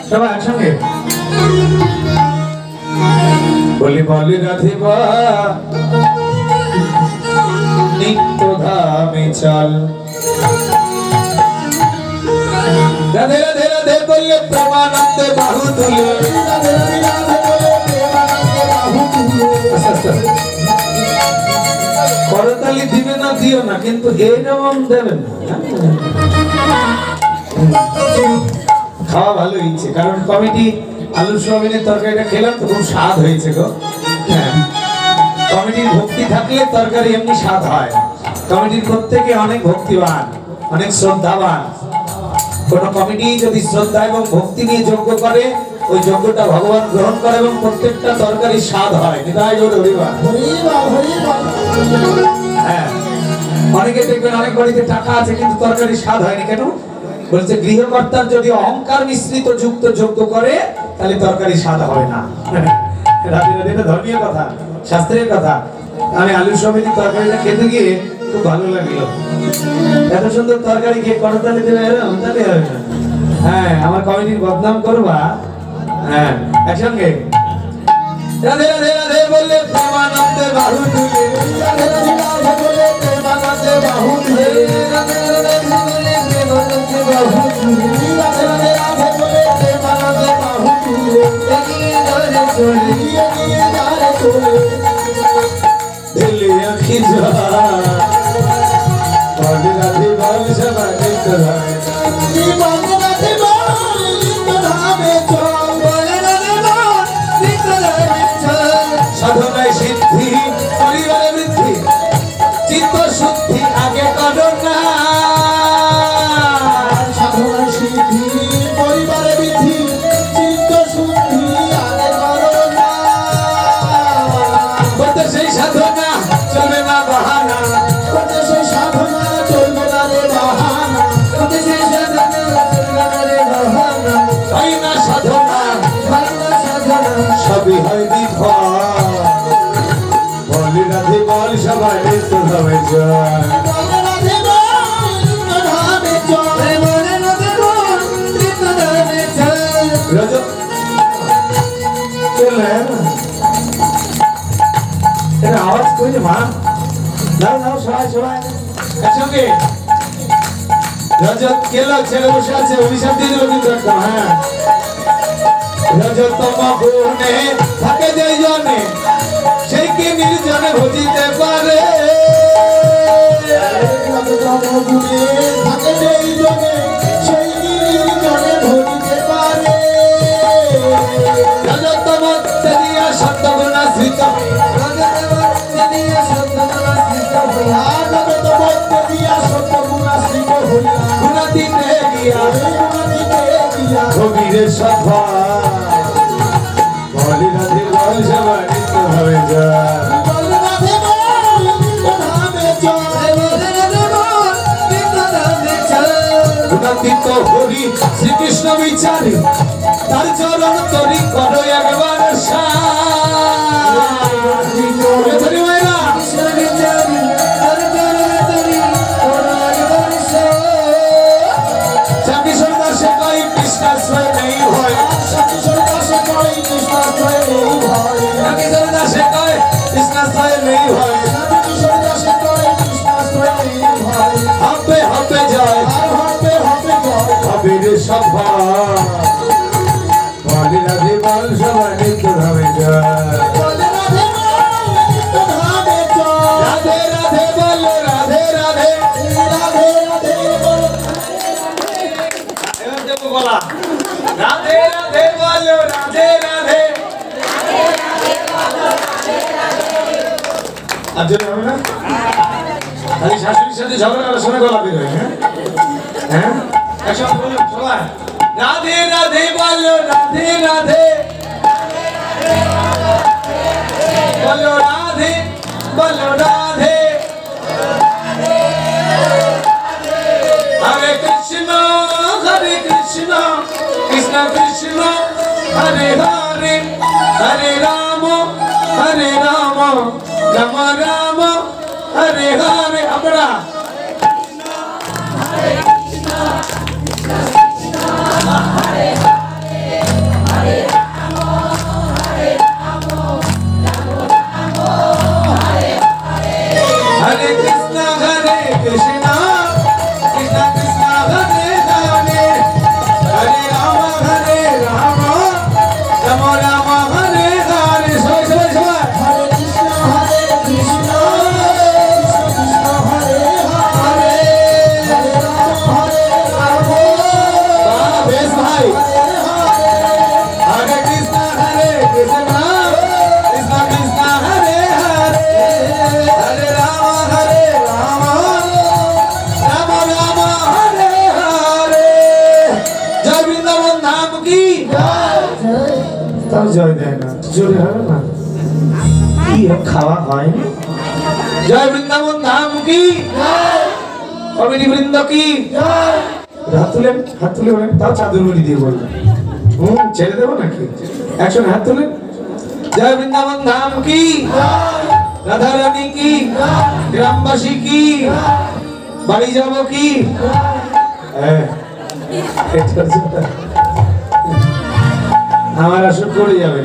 সবাই একসঙ্গে বলি বলি রাধিবা নিত্য ধামে চল রাধে রাধে রাধে বললে প্রেমানন্দে বাহু তুলে রাধে রাধে রাধে বললে প্রেমানন্দে বাহু তুলে করতালি দিবে না দিও না কিন্তু এইরকম দেবেন না খাওয়া ভালো হয়েছে কারণ কমিটি আলু সোয়াবিনের তরকারিটা খেলাম তো খুব স্বাদ হয়েছে গো কমিটির ভক্তি থাকলে তরকারি এমনি স্বাদ হয় কমিটির প্রত্যেকে অনেক ভক্তিবান অনেক শ্রদ্ধাবান কোন কমিটি যদি শ্রদ্ধা এবং ভক্তি নিয়ে যজ্ঞ করে ওই যজ্ঞটা ভগবান গ্রহণ করে এবং প্রত্যেকটা তরকারি স্বাদ হয় নিতাই জোরে হরিবা হ্যাঁ অনেকে দেখবেন অনেক বাড়িতে টাকা আছে কিন্তু তরকারি স্বাদ হয়নি কেন বলছে গৃহকর্তার যদি অহংকার মিশ্রিত যুক্ত যজ্ঞ করে তাহলে তরকারি স্বাদ হয় না রাধে রাধে এটা ধর্মীয় কথা শাস্ত্রের কথা আমি আলু সোয়াবিনের তরকারিটা খেতে গিয়ে খুব ভালো লাগলো এত সুন্দর তরকারি খেয়ে করতালি দেবে তাহলে হবে না হ্যাঁ আমার কমিটির বদনাম করবা হ্যাঁ একসঙ্গে রাধে রাধে রাধে বললে প্রেমানন্দে বাহু তুলে রাধে রাধে রাধে বললে প্রেমানন্দে বাহু তুলে রাধে রাধে বললে প্রেমানন্দে বাহু তুলে রাধে রাধে রাধে বললে প্রেমানন্দে বাহু তুলে এগিয়ে ধরে চলে এগিয়ে ধরে চলে দিল্লি আঁখি যা বলে রাধে বল সবাই নিত্য ধামে বলে রাধে বল নিত্য ধামে চল বলে রাধে বল নিত্য ধামে চল সাধনায় সিদ্ধি পরিবারে বৃদ্ধি চিত্ত শুদ্ধি আগে করো না সাধনায় সিদ্ধি পরিবারে বৃদ্ধি চিত্ত শুদ্ধি আগে করো না করতে সেই সাধনা চলবে না বাহানা করতে সেই সাধনা চলবে না রে বাহানা করতে সেই সাধনা চলবে না রে বাহানা হয় না সাধনা সবই হয় বিফল বলি রাধে বল সবাই নিত্য ধামে চল বলে রাধে বল নিত্য ধামে চল বলে রাধে বল নিত্য ধামে চল রজত চলে এর আওয়াজ কইলে মা নাও নাও সবাই সবাই একসঙ্গে রজত কেলো ছেলে বসে আছে অভিশাপ দিয়ে দিল কিন্তু একদম হ্যাঁ রজতম গুণে থাকে যেই জনে সেই কি নির্জনে ভজিতে পারে রজতম গুণে থাকে যেই জনে সেই কি নির্জনে ভজিতে পারে রজতম তেরিয়া সত্যগুণ শ্রিত রজতম তেরিয়া সত্যগুণ শ্রিত হইয়া রজতম তেরিয়া সত্যগুণ শ্রিত হইয়া গুণাতীতে গিয়া কবিরে সভা বলি রাধে বল সবাই নিত্য ধামে চল বলি রাধে বল নিত্য ধামে চল বলি রাধে বল নিত্য ধামে চল গুণাতীত হরি শ্রীকৃষ্ণ বিচারি তার চরণ তরি করো একবার সভা বলি রাধে বল সবাই নিত্য ধামে চল বলি রাধে বল নিত্য ধামে চল রাধে রাধে বল রাধে রাধে রাধে রাধে বল এবার দেব বলা রাধে রাধে বল রাধে রাধে আর জন্য হবে না খালি শাশুড়ির সাথে ঝগড়া করার সময় গলা বের হয় হ্যাঁ একসাথে বলুন সবাই রাধে রাধে বলো রাধে রাধে বলো রাধে বলো রাধে হরে কৃষ্ণ কৃষ্ণ কৃষ্ণ হরে হরে হরে রাম রাম রাম হরে হরে আমরা কি তাও জয় দেয় না, জোরে হবে না, কি খাওয়া হয়নি। জয় বৃন্দাবন ধাম কি, কমিটি বৃন্দ কি, হাত তুলে বলেন, তাও চাদর মুড়ি দিয়ে বলবেন, ছেড়ে দেবো নাকি, একসঙ্গে হাত তুলেন। জয় বৃন্দাবন ধাম কি, রাধা রানী কি, গ্রামবাসী কি, বাড়ি যাবো কি, আমার আসর করে যাবে।